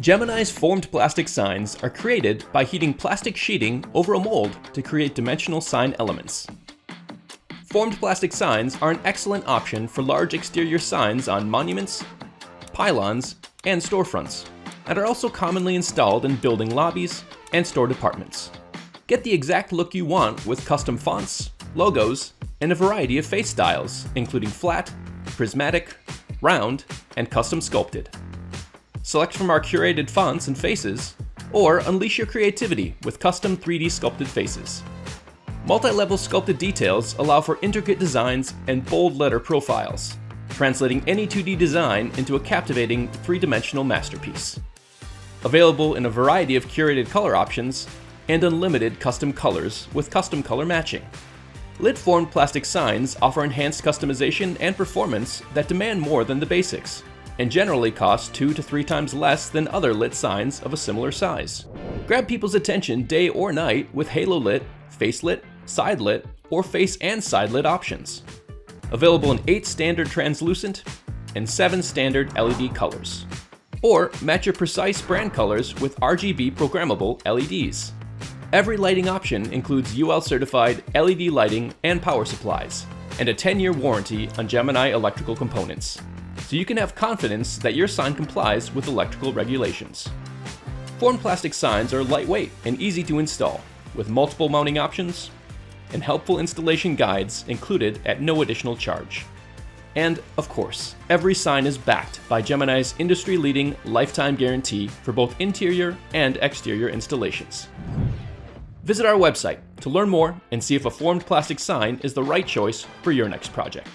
Gemini's formed plastic signs are created by heating plastic sheeting over a mold to create dimensional sign elements. Formed plastic signs are an excellent option for large exterior signs on monuments, pylons, and storefronts, and are also commonly installed in building lobbies and store departments. Get the exact look you want with custom fonts, logos, and a variety of face styles, including flat, prismatic, round, and custom sculpted. Select from our curated fonts and faces, or unleash your creativity with custom 3D sculpted faces. Multi-level sculpted details allow for intricate designs and bold letter profiles, translating any 2D design into a captivating three-dimensional masterpiece. Available in a variety of curated color options and unlimited custom colors with custom color matching. Lid-formed plastic signs offer enhanced customization and performance that demand more than the basics, and generally cost 2 to 3 times less than other lit signs of a similar size. Grab people's attention day or night with halo lit, face lit, side lit, or face and side lit options. Available in 8 standard translucent and 7 standard LED colors. Or match your precise brand colors with RGB programmable LEDs. Every lighting option includes UL certified LED lighting and power supplies, and a 10-year warranty on Gemini electrical components, so you can have confidence that your sign complies with electrical regulations. Formed plastic signs are lightweight and easy to install, with multiple mounting options and helpful installation guides included at no additional charge. And, of course, every sign is backed by Gemini's industry-leading lifetime guarantee for both interior and exterior installations. Visit our website to learn more and see if a formed plastic sign is the right choice for your next project.